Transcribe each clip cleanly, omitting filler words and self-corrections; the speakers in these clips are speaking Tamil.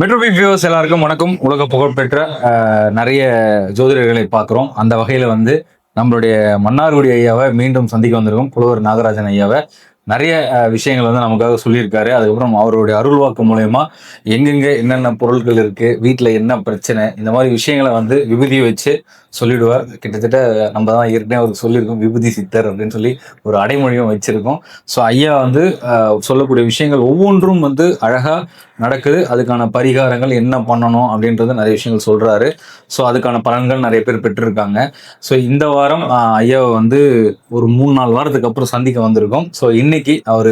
மெட்ரோ பி வியூவர்ஸ் எல்லாருக்கும் வணக்கம். உலக புகழ்பெற்ற நிறைய ஜோதிடர்களை பார்க்குறோம். அந்த வகையில் நம்மளுடைய மன்னார்குடி ஐயாவை மீண்டும் சந்திக்க வந்திருக்கோம். புலவர் நாகராஜன் ஐயாவை நிறைய விஷயங்கள் நமக்காக சொல்லியிருக்காரு. அதுக்கப்புறம் அவருடைய அருள்வாக்கு மூலயமா எங்கெங்க என்னென்ன பொருட்கள் இருக்கு, வீட்டில் என்ன பிரச்சனை, இந்த மாதிரி விஷயங்களை விபூதியை வச்சு சொல்லிடுவார். கிட்டத்தட்ட நம்ம தான் ஏற்கனவே அவருக்கு சொல்லியிருக்கோம், விபூதி சித்தர் அப்படின்னு சொல்லி ஒரு அடைமொழியும் வச்சிருக்கோம். ஸோ ஐயா சொல்லக்கூடிய விஷயங்கள் ஒவ்வொன்றும் அழகா நடக்குது. அதுக்கான பரிகாரங்கள் என்ன பண்ணணும் அப்படின்றது நிறைய விஷயங்கள் சொல்றாரு. ஸோ அதுக்கான பலன்கள் நிறைய பேர் பெற்றிருக்காங்க. ஸோ இந்த வாரம் ஐயாவை ஒரு 3-4 வாரத்துக்கு அப்புறம் சந்திக்க வந்திருக்கோம். ஸோ இன்னைக்கு அவர்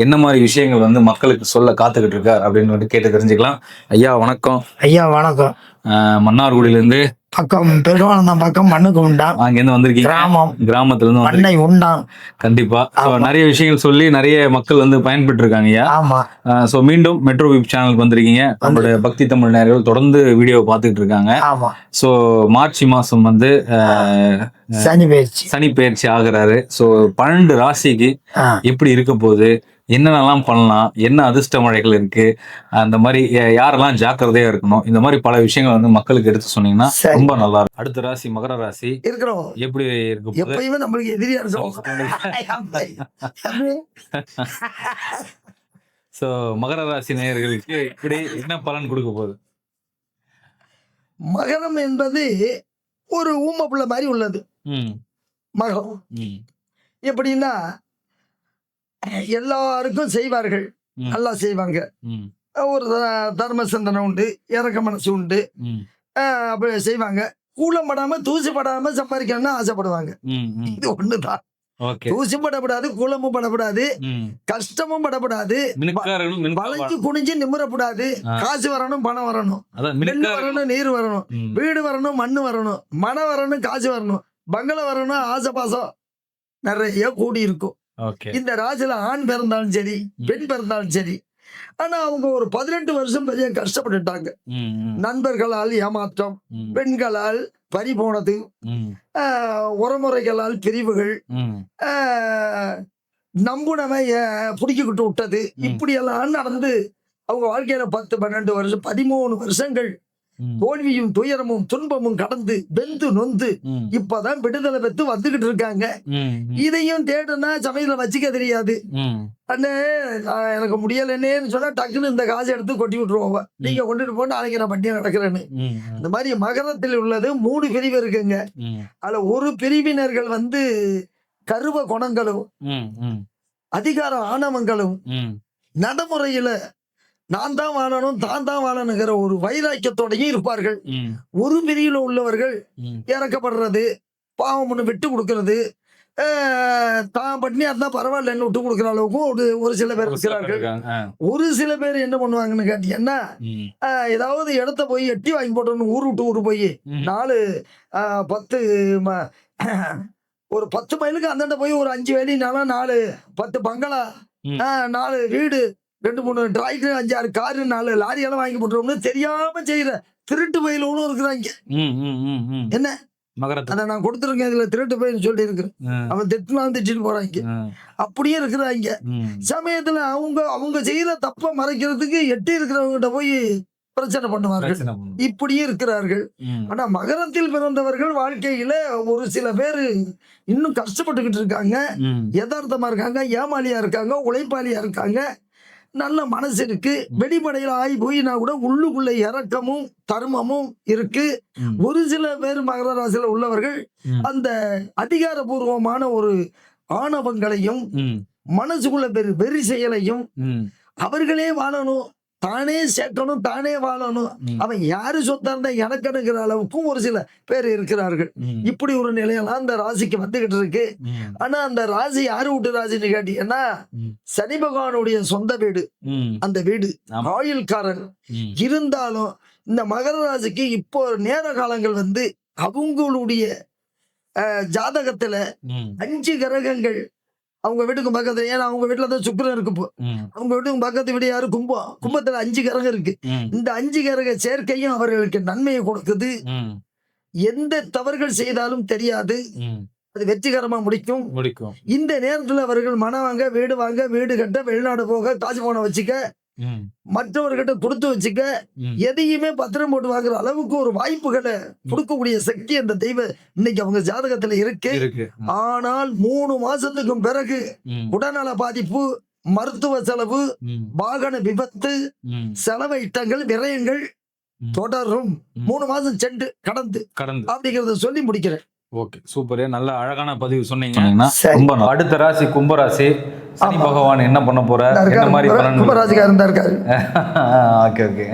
என்ன மாதிரி விஷயங்கள் மக்களுக்கு சொல்ல காத்துக்கிட்டு இருக்கார் அப்படின்னு கேட்டு தெரிஞ்சுக்கலாம். ஐயா வணக்கம். ஐயா வணக்கம். மன்னார்குடியிலேருந்து பக்கம் பெருமானந்தம் பக்கம் மண்ணுக்கு உண்டான் அங்கேருந்து வந்திருக்கீங்க. கிராமத்துல இருந்து மண்ணை உண்டான். கண்டிப்பா நிறைய விஷயங்கள் சொல்லி நிறைய மக்கள் பயன்பெற்று இருக்காங்க ஐயா. ஆமா. சோ மீண்டும் மெட்ரோ விப் சேனலுக்கு வந்திருக்கீங்க. நம்மளுடைய பக்தி தமிழ் நேயர்கள் தொடர்ந்து வீடியோ பார்த்துட்டு இருக்காங்க. ஆமா. சோ மார்ச் மாசம் சனி பயிற்சி ஆகுறாரு. சோ 12 ராசிக்கு எப்படி இருக்க போகுது, என்னென்னலாம் பண்ணலாம், என்ன அதிர்ஷ்ட மழைகள் இருக்கு, அந்த மாதிரி யாரெல்லாம் ஜாக்கிரதையா இருக்கணும், இந்த மாதிரி பல விஷயங்கள் மக்களுக்கு எடுத்து சொன்னீங்கன்னா ரொம்ப நல்லா இருக்கும். அடுத்த ராசி மகர ராசி இருக்கிறோம். எப்படி இருக்கு? எப்பயுமே நம்மளுக்கு எதிரியா இருக்கும். சோ மகர ராசி நேயர்களுக்கு இப்படி என்ன பலன் கொடுக்க போகுது? மகரம் என்பது ஒரு ஊம புள்ள மாதிரி உள்ளது. மகம் எப்படின்னா எல்லாருக்கும் செய்வார்கள், நல்லா செய்வாங்க. ஒரு தர்ம சிந்தனை உண்டு, இறக்க மனசு உண்டு, அப்படி செய்வாங்க. கூலம் படாம தூசி படாம சம்பாதிக்கணும்னு ஆசைப்படுவாங்க. இது ஒண்ணுதான். தூசி படப்படாது, கூலமும் படப்படாது, கஷ்டமும் படப்படாது, வளைஞ்சு குனிஞ்சு நிமிரப்படாது. காசு வரணும், பணம் வரணும், நெல் வரணும், நீர் வரணும், வீடு வரணும், மண்ணு வரணும், மனம் வரணும், காசு வரணும், பங்களா வரணும், ஆசை பாசம் நிறைய கூடி இருக்கும். இந்த ராசியில ஆண் பிறந்தாலும் சரி, பெண் பிறந்தாலும் சரி. ஆனா அவங்க ஒரு 18 வருஷம் பெரிய கஷ்டப்பட்டுட்டாங்க. நண்பர்களால் ஏமாற்றம், பெண்களால் பறி போனது, உறமுறைகளால் பிரிவுகள், நம்புனவை புடிக்கிட்டு விட்டது, இப்படி எல்லாம் நடந்து அவங்க வாழ்க்கையில 10-12 வருஷம் 13 வருஷங்கள் தோல்வியும் துயரமும் துன்பமும் கடந்து வெந்து நொந்து இப்பதான் விடுதலை பெற்று வந்துகிட்டு இருக்காங்க. இதையும் தேடுனா சமையல வச்சுக்க தெரியாது. அண்ணே எனக்கு முடியலன்னேன்னு சொன்னா டக்குன்னு இந்த காசை எடுத்து கொட்டி விட்டுருவோம். நீங்க கொண்டுட்டு போட்டு நாளைக்கு நான் பண்டிகை நடக்கிறேன்னு. இந்த மாதிரி மகரத்தில் உள்ளது 3 பிரிவு இருக்குங்க. அதுல ஒரு பிரிவினர்கள் கருவ குணங்களும் அதிகார ஆணவங்களும் நடைமுறையில நான் தான் வாழணும், தான் வாழணுங்கிற ஒரு வைராக்கியத்தோடையும் இருப்பார்கள். ஒரு பிரிவுல உள்ளவர்கள் இறக்கப்படுறது, பாவம் ஒண்ணு விட்டு கொடுக்கறது, தான் பட்னியா இருந்தா பரவாயில்லன்னு விட்டு கொடுக்குற அளவுக்கும் ஒரு சில பேர் இருக்கிறார்கள். ஒரு சில பேர் என்ன பண்ணுவாங்கன்னு கேட்டீங்கன்னா, ஏதாவது இடத்த போய் எட்டி வாங்கி போட்டோம்னு ஊர் விட்டு ஊர் போய் 4-10 ஒரு 10 மைலுக்கு அந்தாண்ட போய் ஒரு 5 வேலினாலும் 4-10 பங்களா, 4 வீடு, 2-3 டிராய்க்கு, 5-6 காரு, 4 லாரி எல்லாம் வாங்கி போட்டோம்னு தெரியாம செய்யற திருட்டு பயிலும் இருக்கிறாங்க. என்ன அத நான் கொடுத்துருக்கேன், இதுல திருட்டு பயிர் சொல்லி இருக்கிறேன். அவன் திட்டிட்டு போறாங்க. அப்படியே இருக்கிறாங்க. சமயத்துல அவங்க செய்யற தப்ப மறைக்கிறதுக்கு எட்டி இருக்கிறவங்கிட்ட போய் பிரச்சனை பண்ணுவார்கள். இப்படியே இருக்கிறார்கள். ஆனா மகரத்தில் பிறந்தவர்கள் வாழ்க்கையில ஒரு சில பேரு இன்னும் கஷ்டப்பட்டுக்கிட்டு இருக்காங்க, யதார்த்தமா இருக்காங்க, ஏமாளியா இருக்காங்க, உழைப்பாளியா இருக்காங்க, நல்ல மனசு இருக்கு, வெளிப்படையில ஆகி போயினா கூட உள்ளுக்குள்ள இறக்கமும் தர்மமும் இருக்கு. ஒரு சில பேர் மகர ராசியில உள்ளவர்கள் அந்த அதிகாரபூர்வமான ஒரு ஆணவங்களையும் மனசுக்குள்ள வெறி செயலையும், அவர்களே வாழணும், தானே சேர்க்கணும், தானே வாழணும், அவன் யாரு சொத்தா இருந்தா எனக்குங்கிற அளவுக்கும் ஒரு சில பேர் இருக்கிறார்கள். இப்படி ஒரு நிலையெல்லாம் அந்த ராசிக்கு வந்துகிட்டு இருக்கு. ஆனா அந்த ராசி யாரு விட்டு ராசின்னு கேட்டீங்கன்னா சனி பகவானுடைய சொந்த வீடு. அந்த வீடு ஆயுள்காரன் இருந்தாலும் இந்த மகர ராசிக்கு இப்போ நேர காலங்கள் அவங்களுடைய ஜாதகத்துல 5 கிரகங்கள் அவங்க வீட்டுக்கு பக்கத்துல, ஏன்னா அவங்க வீட்டுல தான் சுக்கிரன் இருக்கு. அவங்க வீட்டுக்கு பக்கத்து வீடு யாரு? கும்பம். கும்பத்துல 5 கிரகம் இருக்கு. இந்த 5 கிரக சேர்க்கையும் அவர்களுக்கு நன்மையை கொடுக்குது. எந்த தவறுகள் செய்தாலும் தெரியாது, அது வெற்றிகரமா முடிக்கும். இந்த நேரத்துல அவர்கள் மனம் வாங்க, வீடு வாங்க, வீடு கட்ட, வெளிநாடு போக, காசு போன வச்சுக்க, மற்றவர்கிட்ட கொடுத்து வச்சுக்க, எதையுமே பத்திரம் போட்டு வாங்குற அளவுக்கு ஒரு வாய்ப்புகளை கொடுக்கக்கூடிய சக்தி அந்த தெய்வ இன்னைக்கு அவங்க ஜாதகத்துல இருக்கு. ஆனால் 3 மாசத்துக்கும் பிறகு உடல்நல பாதிப்பு, மருத்துவ செலவு, வாகன விபத்து, செலவிட்டங்கள், விரயங்கள் தொடரும். 3 மாசம் சென்று கடந்து அப்படிங்கறத சொல்லி முடிக்கிறேன். Okay, super. நல்ல அழகான பதிவு சொன்னீங்க. அடுத்த ராசி கும்பராசி. சனி பகவான் என்ன பண்ண போறார், என்ன மாதிரி கும்பராசிக்காரன் தான் இருக்காரு. Okay okay.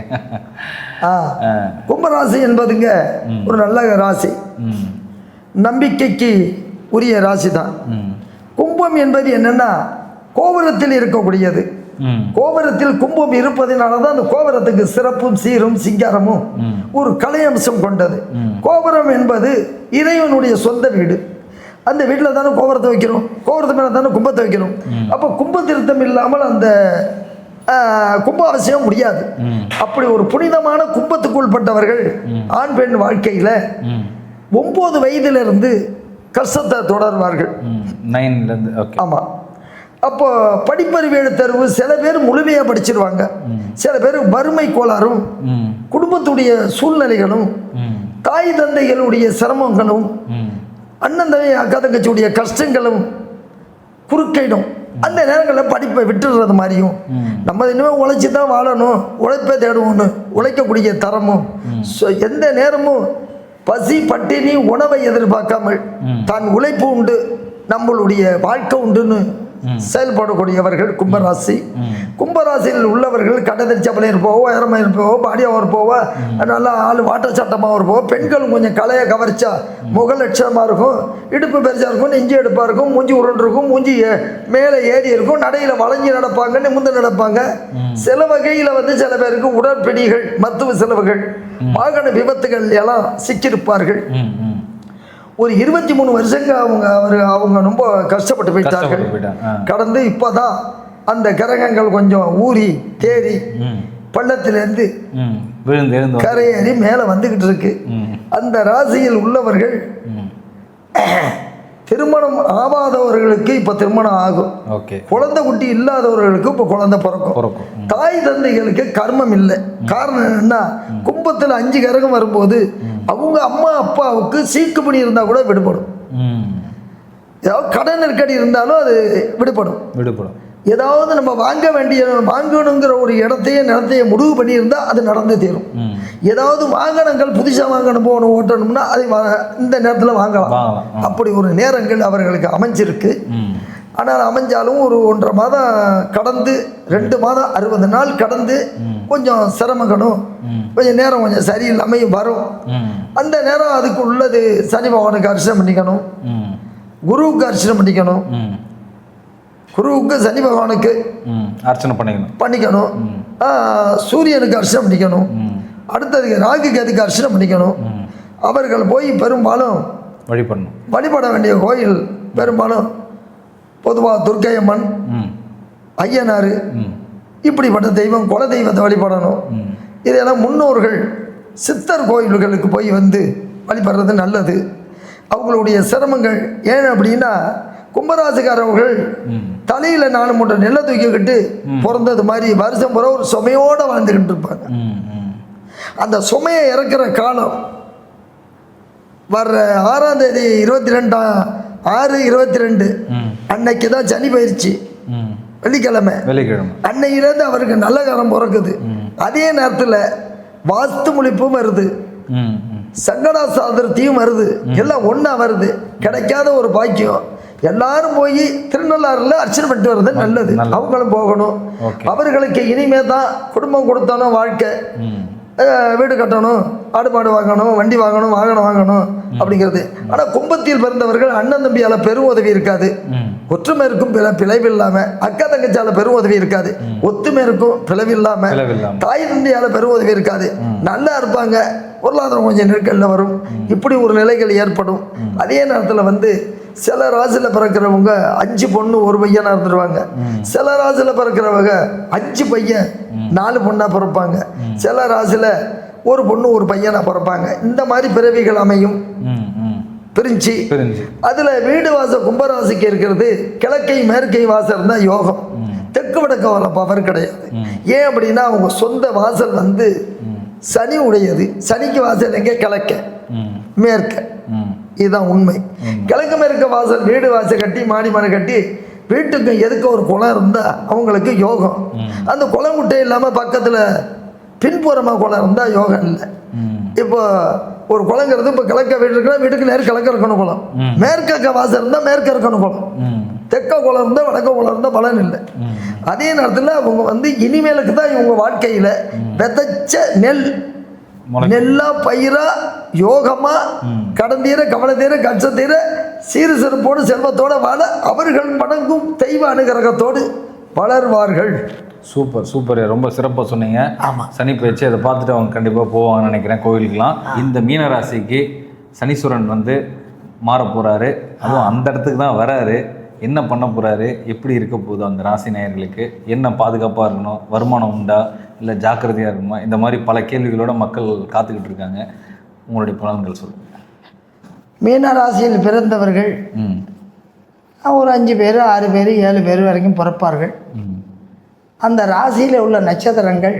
கும்பராசி என்பதுங்க ஒரு நல்ல ராசி, நம்பிக்கைக்கு உரிய ராசி தான். கும்பம் என்பது என்னன்னா கோபுரத்தில் இருக்கக்கூடியது. கோபுரத்தில் கும்பம் இருப்பதனாலதான் அந்த கோபுரத்துக்கு சிறப்பும் சீரும் சிங்காரமும் ஒரு கலையம்சம் கொண்டது. கோபுரம் என்பது இறைவனுடைய சொந்த வீடு. அந்த வீட்டில் தானே கோபுரத்தை வைக்கிறோம், கோபுரத்து மேலே தானே கும்பத்தை வைக்கிறோம். அப்போ கும்ப திருத்தம் இல்லாமல் அந்த கும்பாபிஷேகம் முடியாது. அப்படி ஒரு புனிதமான கும்பத்துக்கு உட்பட்டவர்கள் ஆண் பெண் வாழ்க்கையில 9 வயதிலிருந்து கஷ்டத்தை தொடர்வார்கள். ஆமா. அப்போ படிப்பறிவு எழுத்தறிவு சில பேர் முழுமையா படிச்சிருவாங்க, சில பேர் வறுமை கோளாறும், குடும்பத்துடைய சூழ்நிலைகளும், தாய் தந்தைகளுடைய சிரமங்களும், அண்ணன் தம்பி அக்கா தங்கச்சியுடைய கஷ்டங்களும் குறுக்கிடும். அந்த நேரங்களில் படிப்பை விட்டுடுறது மாதிரியும், நம்ம இன்னும் உழைச்சி தான் வாழணும், உழைப்பை தேடுவோம்னு உழைக்கக்கூடிய தரமும், எந்த நேரமும் பசி பட்டினி உணவை எதிர்பார்க்காமல் தான் உழைப்பு உண்டு, நம்மளுடைய வாழ்க்கை உண்டுன்னு செயல்படக்கூடியவர்கள் கும்பராசி. கும்பராசியில் உள்ளவர்கள் கடதறிச்சப்பலே இருப்போவோ, உயரமாக இருப்போவோ, பாடியாக இருப்போவோ, நல்லா ஆள் வாட்ட சட்டமாக இருப்போவோ, பெண்களும் கொஞ்சம் கலையை கவர்ச்சா முக லட்சணமாக இருக்கும், இடுப்பு பெருசாக இருக்கும், நெஞ்சு எடுப்பாக இருக்கும், மூஞ்சி உருண்டு இருக்கும், மூஞ்சி மேலே ஏறி இருக்கும், நடையில் வளைஞ்சி நடப்பாங்க, நிமிர்ந்து நடப்பாங்க. சில வகையில் வந்து சில பேருக்கு உடற்பிடிகள், மருத்துவ செலவுகள், வாகன விபத்துகள் எல்லாம் சிக்கியிருப்பார்கள். ஒரு 23 வருஷங்க அவங்க ரொம்ப கஷ்டப்பட்டு போயிட்டார்கள். கடந்து இப்போதான் அந்த கிரகங்கள் கொஞ்சம் ஊறி தேறி பள்ளத்திலிருந்து கரையேறி மேலே வந்துகிட்டு இருக்கு. அந்த ராசியில் உள்ளவர்கள் திருமணம் ஆகாதவர்களுக்கு இப்ப திருமணம் ஆகும், குழந்தை குட்டி இல்லாதவர்களுக்கு இப்ப குழந்தை பிறக்கும். தாய் தந்தைகளுக்கு கர்மம் இல்லை. காரணம் என்னன்னா கும்பத்தில் 5 கிரகம் வரும்போது அவங்க அம்மா அப்பாவுக்கு சீக்குப்படி இருந்தா கூட விடுபடும். ஏதாவது கடன் நெருக்கடி இருந்தாலும் அது விடுபடும். ஏதாவது நம்ம வாங்கணுங்கிற ஒரு நிலத்தையே முடிவு பண்ணியிருந்தா அது நடந்து தீரும். ஏதாவது வாகனங்கள் புதுசாக வாங்கணும், போகணும், ஓட்டணும்னா அதை இந்த நேரத்தில் வாங்கலாம். அப்படி ஒரு நேரங்கள் அவர்களுக்கு அமைஞ்சிருக்கு. ஆனால் அமைஞ்சாலும் ஒரு 1.5 மாதம் கடந்து 2 மாதம் 60 நாள் கடந்து கொஞ்சம் சிரமங்களும் கொஞ்சம் நேரம் கொஞ்சம் சரியில்லாமல் வரும். அந்த நேரம் அதுக்கு உள்ளது சனி பகவானுக்கு அர்ச்சனை பண்ணிக்கணும், குருவுக்கு அர்ச்சனை பண்ணிக்கணும், குருவுக்கு சனி பகவானுக்கு அர்ச்சனை பண்ணிக்கணும், சூரியனுக்கு அர்ச்சனை பண்ணிக்கணும், அடுத்ததுக்கு ராகுக்கு அதுக்கு அர்ச்சனை பண்ணிக்கணும். அவர்கள் போய் பெரும்பாலும் வழிபட வேண்டிய கோயில் பெரும்பாலும் பொதுவாக துர்க்கையம்மன், ஐயனார், இப்படிப்பட்ட தெய்வம், குல தெய்வத்தை வழிபடணும். இதெல்லாம் முன்னோர்கள் சித்தர் கோயில்களுக்கு போய் வந்து வழிபடுறது நல்லது. அவங்களுடைய சிரமங்கள் ஏன் அப்படின்னா கும்பராசிக்காரவர்கள் தலையில 4 மூட்டை நெல்லை தூக்கிக்கிட்டு பிறந்தது மாதிரி வருஷம் பூரா ஒரு சுமையோட வாழ்ந்துக்கிட்டு இருப்பாங்க. அந்த சுமையை இறக்குற காலம் வர்ற 6ஆம் தேதி 22/6/22 அன்னைக்கு தான் சனி பயிற்சி, வெள்ளிக்கிழமை. அன்னையிலேருந்து அவருக்கு நல்ல காலம் பிறக்குது. அதே நேரத்தில் வாஸ்து முழிப்பும் வருது, சங்கடா சாதிரத்தையும் வருது, எல்லாம் ஒன்றா வருது. கிடைக்காத ஒரு பாக்கியம். எல்லாரும் போய் திருநள்ளாறுல அர்ச்சனை பண்ணிட்டு வர்றது நல்லது. அவங்களும் போகணும். அவர்களுக்கு இனிமே தான் குடும்பம் கொடுத்தாலும் வாழ்க்கை, வீடு கட்டணும், ஆடு மாடு வாங்கணும், வண்டி வாங்கணும், வாகனம் வாங்கணும் அப்படிங்கிறது. ஆனால் கும்பத்தில் பிறந்தவர்கள் அண்ணன் தம்பியால பெரும் உதவி இருக்காது, ஒற்றுமை இருக்கும் பிளவு இல்லாம. அக்கா தங்கச்சியால பெரும் உதவி இருக்காது, ஒத்துமை இருக்கும் பிளவு இல்லாம. தாய் தந்தையால பெரும் உதவி இருக்காது, நல்லா இருப்பாங்க, பொருளாதாரம் கொஞ்சம் நெருக்கல்ல வரும். இப்படி ஒரு நிலைகள் ஏற்படும். அதே நேரத்தில் வந்து சில ராசியில் பிறக்கிறவங்க 5 பொண்ணு 1 பையனா இருந்துருவாங்க. சில ராசியில் பிறக்கிறவங்க 5 பையன் 4 பொண்ணா பிறப்பாங்க. சில ராசியில் 1 பொண்ணு 1 பையனா பிறப்பாங்க. இந்த மாதிரி பிறவிகள் அமையும் பிரிஞ்சு. அதுல வீடு வாசல் கும்பராசிக்கு இருக்கிறது கிழக்கை மேற்கை வாசல் இருந்தா யோகம், தெற்கு தெற்கு வடக்கு வர பவர் கிடையாது. ஏன் அப்படின்னா அவங்க சொந்த வாசல் வந்து சனி உடையது. சனிக்கு வாசல் எங்கே? கிழக்க மேற்க. இதுதான் உண்மை. கிழக்கு மேற்க வாசல் வீடு வாசல் கட்டி மாடி மனை கட்டி வீட்டுக்கு எதுக்கு ஒரு குளம் இருந்தால் அவங்களுக்கு யோகம். அந்த குளம் முட்டை இல்லாமல் பக்கத்தில் பின்புறமாக குளம் இருந்தால் யோகம் இல்லை. இப்போ ஒரு குளங்கிறது இப்போ கிழக்க வீடு இருக்குன்னா வீட்டுக்கு நேரம் கிழக்க இருக்கணும் குளம். மேற்க வாசல் இருந்தால் மேற்க இருக்கணும் குளம். தெற்க குளம் இருந்தால் வடக்க குளம் இருந்தால் பலன் இல்லை. அதே நேரத்தில் அவங்க வந்து இனிமேலுக்கு தான் இவங்க வாழ்க்கையில் விதைச்ச நெல்லா பயிரா யோகமா கடந்தீர கவலை தீர கட்ச தீர சீறு சிறப்போடு செல்வத்தோடு வாழ அவர்கள் வணங்கும் தெய்வ அனுகிரகத்தோடு வளர்வார்கள். சூப்பர் சூப்பர், ரொம்ப சிறப்பாக சொன்னீங்க. ஆமாம், சனி பயிற்சி அதை பார்த்துட்டு அவங்க கண்டிப்பாக போவாங்கன்னு நினைக்கிறேன் கோவிலுக்கெலாம். இந்த மீனராசிக்கு சனீஸ்வரன் வந்து மாற போகிறாரு, அதுவும் அந்த இடத்துக்கு தான் வராரு. என்ன பண்ண போகிறாரு, எப்படி இருக்க போகுது, அந்த ராசி நேயர்களுக்கு என்ன பாதுகாப்பாக இருக்கணும், வருமானம் உண்டா, இல்லை ஜாக்கிரதையாக இருக்கணுமா, இந்த மாதிரி பல கேள்விகளோட மக்கள் காத்துக்கிட்டு இருக்காங்க. உங்களுடைய பலன்கள் சொல்லுங்கள். மீன ராசியில் பிறந்தவர்கள் ஒரு 5 பேர் 6 பேர் 7 பேர் வரைக்கும் பிறப்பார்கள். அந்த ராசியில் உள்ள நட்சத்திரங்கள்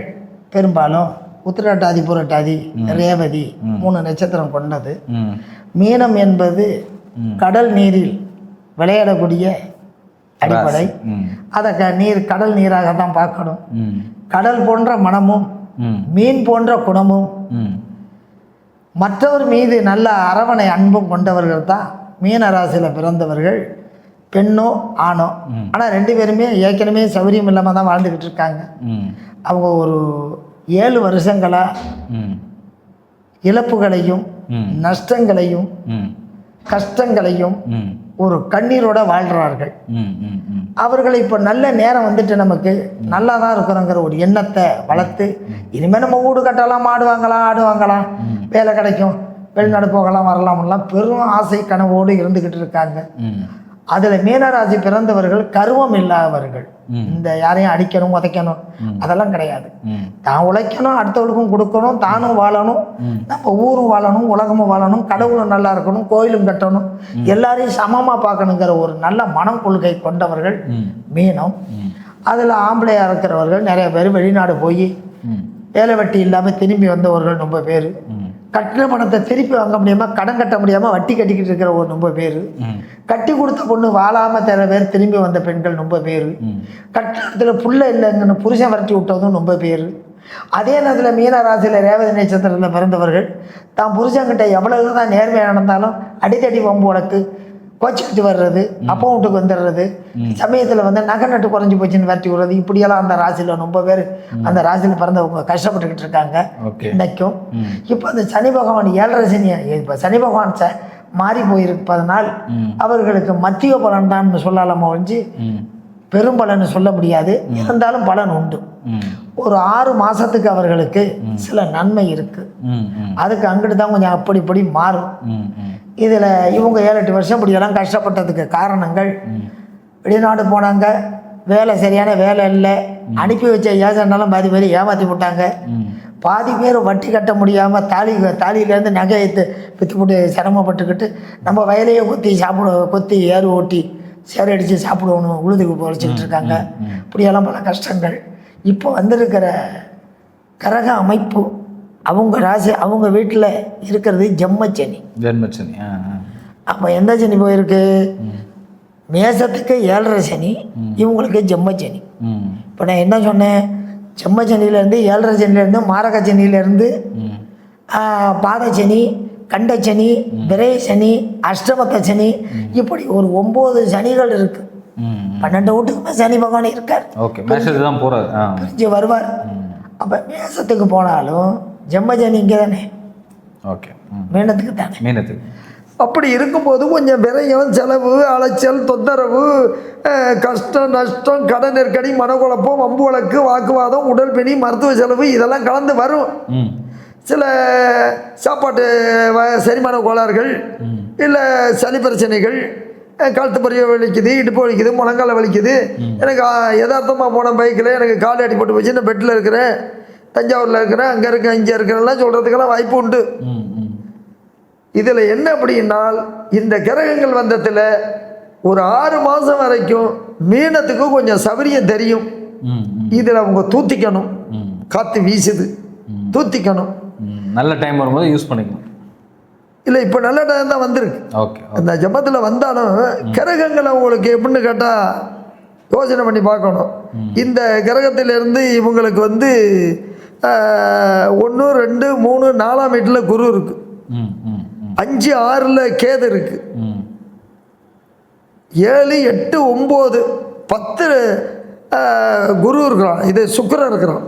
பெரும்பாலும் உத்திரட்டாதி புரட்டாதி ரேவதி 3 நட்சத்திரம் கொண்டது. மீனம் என்பது கடல் நீரில் விளையாடக்கூடிய அடிப்படை. அதை கடல் நீராக தான் பார்க்கணும். கடல் போன்ற மனமும் மீன் போன்ற குணமும் மற்றவர் மீது நல்ல அரவணை அன்பும் கொண்டவர்கள் தான் மீன ராசியில் பிறந்தவர்கள், பெண்ணோ ஆணோ. ஆனால் 2 பேருமே ஏற்கனவே சௌரியம் இல்லாமல் தான் வாழ்ந்துக்கிட்டு இருக்காங்க. அவங்க ஒரு 7 வருஷங்களாக இழப்புகளையும் நஷ்டங்களையும் கஷ்டங்களையும் ஒரு கண்ணீரோட வாழ்கிறார்கள். அவர்கள் இப்போ நல்ல நேரம் வந்துட்டு நமக்கு நல்லா தான் இருக்கிறோங்கிற ஒரு எண்ணத்தை வளர்த்து இனிமேல் நம்ம வீடு கட்டலாம், ஆடுவாங்களாம், வேலை கிடைக்கும், வெளிநாடு போகலாம் வரலாம்லாம் பெரும் ஆசை கனவோடு இருந்துக்கிட்டு இருக்காங்க. அதில் மீனராசி பிறந்தவர்கள் கருவம் இல்லாதவர்கள். இந்த யாரையும் அடிக்கணும் உதைக்கணும் அதெல்லாம் கிடையாது. தான் உழைக்கணும், அடுத்தவளுக்கும் கொடுக்கணும், தானும் வாழணும், நம்ம ஊரும் வாழணும், உலகமும் வாழணும், கடவுளும் நல்லா இருக்கணும், கோயிலும் கட்டணும், எல்லாரையும் சமமாக பார்க்கணுங்கிற ஒரு நல்ல மனம் கொள்கை கொண்டவர்கள் மீனம். அதில் ஆம்பளையாக இருக்கிறவர்கள் நிறைய பேர் வெளிநாடு போய் வேலை வெட்டி இல்லாமல் திரும்பி வந்தவர்கள் ரொம்ப பேர். கட்டின பணத்தை திருப்பி வாங்க முடியாமல் கடன் கட்ட முடியாமல் வட்டி கட்டிக்கிட்டு இருக்கிற ஒரு ரொம்ப பேர். கட்டி கொடுத்த பொண்ணு வாழாமல் சில பேர் திரும்பி வந்த பெண்கள் ரொம்ப பேர். கட்டினத்தில் புள்ள இல்லைங்கன்னு புருஷன் விரட்டி விட்டதும் ரொம்ப பேர். அதே நேரத்தில் மீன ராசியில் ரேவதி நட்சத்திரத்தில் பிறந்தவர்கள் தான் புருஷன்கிட்ட எவ்வளவு தான் நேர்மையாக நடந்தாலும் அடித்தடி வம்பு வழக்கு கோச்சிக்கிட்டு வர்றது, அப்போ வீட்டுக்கு வந்துடுறது, சமயத்தில் வந்து நகை நட்டு குறைஞ்சி போச்சுன்னு விரட்டி விடுறது, இப்படியெல்லாம் அந்த ராசியில் ரொம்ப பேர் அந்த ராசியில் பிறந்தவங்க கஷ்டப்பட்டுக்கிட்டு இருக்காங்க இன்னைக்கும். இப்போ அந்த சனி பகவான் 7.5 சனி, இப்போ சனி பகவான் மாறி போயிருப்பதனால் அவர்களுக்கு மத்திய பலன் தான் சொல்லலாமா ஒழிஞ்சு பெரும்பலன்னு சொல்ல முடியாது. இருந்தாலும் பலன் உண்டு. ஒரு 6 மாதத்துக்கு அவர்களுக்கு சில நன்மை இருக்கு. அதுக்கு அங்கிட்டு தான் கொஞ்சம் அப்படி மாறும். இதில் இவங்க 7-8 வருஷம் இப்படியெல்லாம் கஷ்டப்பட்டதுக்கு காரணங்கள், வெளிநாடு போனாங்க, வேலை சரியான வேலை இல்லை, அனுப்பி வச்ச ஏஜெண்டாலும் பாதி பேர் ஏமாற்றி போட்டாங்க, பாதி பேர் வட்டி கட்ட முடியாமல் தாலியிலேருந்து நகை விற்று போட்டு சிரமப்பட்டுக்கிட்டு நம்ம வயலையே கொத்தி ஏறு ஓட்டி சேரடித்து சாப்பிடுவோன்னு உழுதுக்கு பொழைச்சிக்கிட்டு இருக்காங்க. இப்படியெல்லாம் பல கஷ்டங்கள். இப்போ வந்திருக்கிற கிரக அமைப்பு அவங்க ராசி அவங்க வீட்டில் இருக்கிறது ஜென்மச்சனி. அப்போ எந்த சனி போயிருக்கு? மேசத்துக்கு 7.5 சனி, இவங்களுக்கு ஜென்மச்சனி. இப்போ நான் என்ன சொன்னேன்? ஜென்மச்சனியிலேருந்து 7.5 சனியிலேருந்து மாரக சனியிலேருந்து பாதச்சனி, கண்டச்சனி, விரை சனி, அஷ்டமத்த சனி, இப்படி ஒரு 9 சனிகள் இருக்கு. 12 வீட்டுக்குமே சனி பகவான் இருக்கார், பிரிஞ்சு வருவார். அப்போ மேசத்துக்கு போனாலும் ஜென்மச்சனி இங்கே தானே, மீனத்துக்கு தானே. அப்படி இருக்கும்போது கொஞ்சம் விரயம், செலவு, அலைச்சல், தொந்தரவு, கஷ்டம், நஷ்டம், கடன் நெருக்கடி, மனக்குழப்பம், வம்பு வழக்கு, வாக்குவாதம், உடல் பிணி, மருத்துவ செலவு இதெல்லாம் கலந்து வரும். சில சாப்பாட்டு செரிமான கோளாறுகள், இல்லை சளி பிரச்சனைகள், கழுத்து பறிய வலிக்குது, இடுப்பு வலிக்குது, முழங்கால வலிக்குது, எனக்கு யதார்த்தமாக போன பைக்கில் எனக்கு கால் அடிபட்டு போச்சு, நான் பெட்டில் இருக்கிறேன், தஞ்சாவூரில் இருக்கிறேன், அங்கே இருக்கேன், இங்கே இருக்கிறேன்லாம் சொல்கிறதுக்கெல்லாம் வாய்ப்பு உண்டு. இதில் என்ன அப்படின்னால் இந்த கிரகங்கள் வந்ததில் ஒரு 6 மாதம் வரைக்கும் மீனத்துக்கு கொஞ்சம் சௌரியம் தெரியும். இதில் அவங்க தூத்திக்கணும். காற்று வீசுது, தூத்திக்கணும். நல்ல டைம் வரும்போது யூஸ் பண்ணிக்கணும். இல்லை, இப்போ நல்ல டைம் தான் வந்திருக்கு. ஓகே. அந்த ஜபத்தில் வந்தாலும் கிரகங்கள் அவங்களுக்கு எப்படின்னு கேட்டால் யோசனை பண்ணி பார்க்கணும். இந்த கிரகத்திலிருந்து இவங்களுக்கு வந்து 1, 2, 3, 4ஆம் வீட்டில் குரு இருக்கு, 5, 6ல் கேது இருக்கு, 7, 8, 9, 10 குரு இருக்கிறான். இது சுக்கிரன் இருக்கிறான்.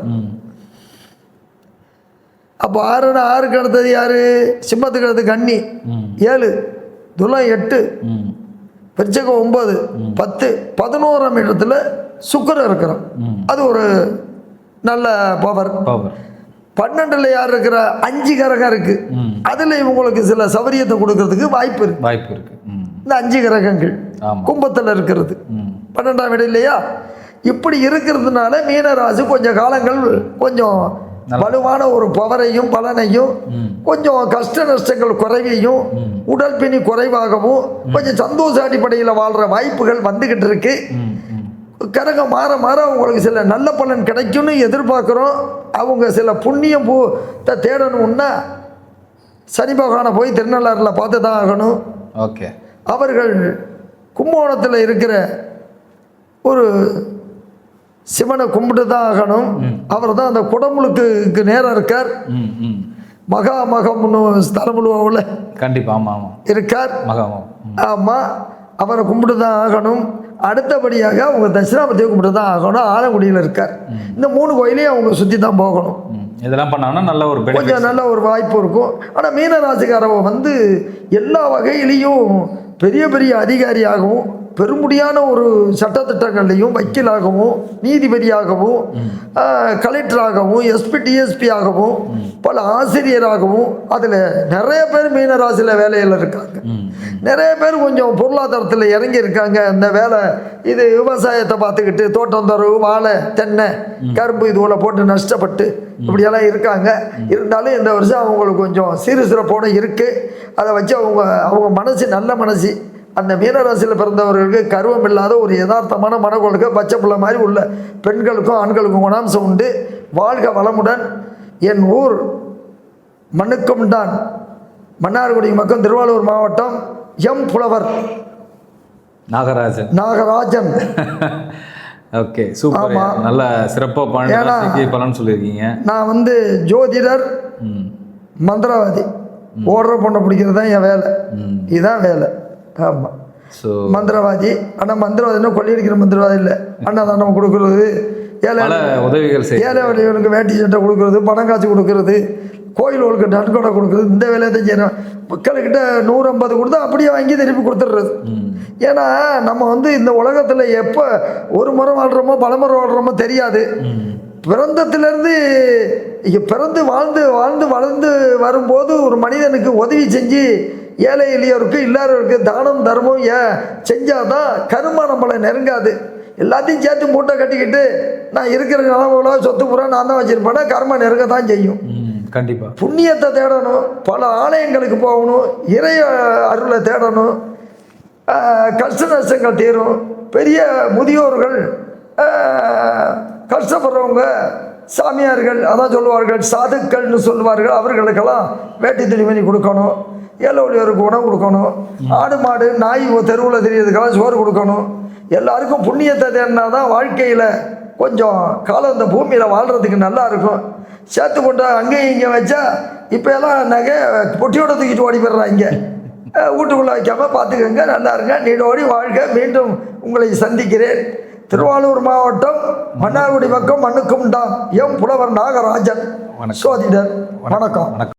அப்போ 6ன்னா 6க்கு அடுத்தது யாரு? சிம்மத்துக்கு அடுத்தது கன்னி 7, துலாம் 8, விருச்சிகம் 9, 10, 11ஆம் இடத்துல சுக்கிரன் இருக்கிறான். அது ஒரு நல்ல பவர். 12ல் யார் இருக்கிற? 5 கிரகம் இருக்கு. அதுல இவங்களுக்கு சில சௌகரியத்தை கொடுக்கறதுக்கு வாய்ப்பு இருக்கு. இந்த 5 கிரகங்கள் கும்பத்தில் இருக்கிறது 12ஆம் இடம் இல்லையா? இப்படி இருக்கிறதுனால மீனராசி கொஞ்சம் காலங்கள் கொஞ்சம் வலுவான ஒரு பவரையும் பலனையும், கொஞ்சம் கஷ்ட நஷ்டங்கள் குறைவையும், உடல் பிணி குறைவாகவும், கொஞ்சம் சந்தோஷ அடிப்படையில் வாழ்ற வாய்ப்புகள் வந்துகிட்டு இருக்கு. கிரகம் மாற மாற அவங்களுக்கு சில நல்ல பலன் கிடைக்கும்னு எதிர்பார்க்குறோம். அவங்க சில புண்ணியம் தேடணும்னா சனி பகவானை போய் திருநள்ளாறில் பார்த்து தான் ஆகணும். ஓகே. அவர்கள் கும்பகோணத்தில் இருக்கிற ஒரு சிவனை கும்பிட்டு தான் ஆகணும். அவர் தான் அந்த குடமுழுக்கு நேரம் இருக்கார். மகாமகம்னு ஸ்தலமுழுவில் கண்டிப்பாக ஆமாம் இருக்கார். மகாமகம். ஆமாம், அவரை கும்பிட்டு தான் ஆகணும். அடுத்தபடியாக அவங்க தட்சிணாமூர்த்தியை கும்பிட்டு தான் ஆகணும். ஆலங்குடியில் இருக்கார். இந்த 3 கோயிலையும் அவங்க சுற்றி தான் போகணும். இதெல்லாம் பண்ணாங்கன்னா நல்ல ஒரு கொஞ்சம் நல்ல ஒரு வாய்ப்பு இருக்கும். ஆனால் மீனராசிக்காரவ வந்து எல்லா வகையிலையும் பெரிய பெரிய அதிகாரியாகவும், பெருமுடியான ஒரு சட்டத்திட்டங்கள்லையும் வக்கீலாகவும், நீதிபதியாகவும், கலெக்டராகவும், எஸ்பி டிஎஸ்பி ஆகவும், பல ஆசிரியராகவும், அதில் நிறைய பேர் மீனராசியில் வேலையில் இருக்காங்க. நிறைய பேர் கொஞ்சம் பொருளாதாரத்தில் இறங்கி இருக்காங்க. இந்த வேலை இது விவசாயத்தை பார்த்துக்கிட்டு தோட்டந்தொரவு, வாழை, தென்னை, கரும்பு இதுவில் போட்டு நஷ்டப்பட்டு இப்படியெல்லாம் இருக்காங்க. இருந்தாலும் இந்த வருஷம் அவங்களுக்கு கொஞ்சம் சிறப்போடு இருக்குது. அதை வச்சு அவங்க மனசு நல்ல மனசு. அந்த மீனராசியில் பிறந்தவர்களுக்கு கருவம் இல்லாத ஒரு யதார்த்தமான மனக்கொள்கை, பச்சை பிள்ளை மாதிரி உள்ள பெண்களுக்கும் ஆண்களுக்கும் குணாம்சம் உண்டு. வாழ்க வளமுடன். என் ஊர் மண்ணுக்கும்டான், மன்னார்குடி பக்கம், திருவாரூர் மாவட்டம், எம் புலவர் நாகராஜன். Okay, super. நல்ல சிறப்பாக பலன் சொல்லியிருக்கீங்க. நான் வந்து ஜோதிடர், மந்திரவாதி. ஓடுற பொண்ணை பிடிக்கிறது தான் என் வேலை. இதுதான் வேலை. ஆமாம், மந்திரவாதி. ஆனால் மந்திரவாதினா கொள்ளையடிக்கிற மந்திரவாதி இல்லை. அன்னதானம் கொடுக்கறது, ஏழை வழிகளுக்கு வேட்டி சட்டை கொடுக்கறது, பணம் காசு கொடுக்கறது, கோயில்களுக்கு நன்கொடை கொடுக்குறது, இந்த வேலையை தான் செய்யணும். மக்கள்கிட்ட 150 கொடுத்தா அப்படியே வாங்கி திருப்பி கொடுத்துட்றது. ஏன்னா நம்ம வந்து இந்த உலகத்தில் எப்போ ஒரு முறை வாழ்கிறோமோ பல முறை வாழ்கிறோமோ தெரியாது. பிறந்தத்திலேருந்து இங்கே பிறந்து வாழ்ந்து வாழ்ந்து வளர்ந்து வரும்போது ஒரு மனிதனுக்கு உதவி செஞ்சு ஏழை எளியோருக்கு இல்லாதவருக்கு தானம் தர்மம் செஞ்சால் தான் கருமா நம்மளை நெருங்காது. எல்லாத்தையும் சேர்த்து மூட்டை கட்டிக்கிட்டு நான் இருக்கிற நிலவுல சொத்து பூரா நான் தான் வச்சுருப்பேன்னா கர்மா நெருங்க தான் செய்யும். கண்டிப்பாக புண்ணியத்தை தேடணும், பல ஆலயங்களுக்கு போகணும், இறை அருளை தேடணும், கஷ்ட நஷ்டங்கள் தீரும். பெரிய முதியோர்கள், கஷ்டப்படுறவங்க, சாமியார்கள், அதான் சொல்லுவார்கள் சாதுக்கள்னு சொல்லுவார்கள், அவர்களுக்கெல்லாம் வேட்டி துணிமணி கொடுக்கணும், ஏழை ஒளியோருக்கு உணவு கொடுக்கணும், ஆடு மாடு நாய் தெருவில் தெரியறதுக்கெல்லாம் சோறு கொடுக்கணும். எல்லாருக்கும் புண்ணியத்தை தேடினா தான் வாழ்க்கையில் கொஞ்சம் காலம் இந்த பூமியில் வாழ்கிறதுக்கு நல்லா இருக்கும். சேர்த்து கொண்டு அங்கேயும் இங்கே வச்சா இப்போ எல்லாம் நகை பொட்டியோட தூக்கிட்டு ஓடி போயிடுறாங்க. வீட்டுக்குள்ளே வைக்காமல் பார்த்துக்கோங்க. நல்லா இருங்க, நீடோடி வாழ்க. மீண்டும் உங்களை சந்திக்கிறேன். திருவாரூர் மாவட்டம், மன்னார்குடி பக்கம், மண்ணுக்கும்டான், எம் புலவர் நாகராஜன், சோதிடர். வணக்கம்.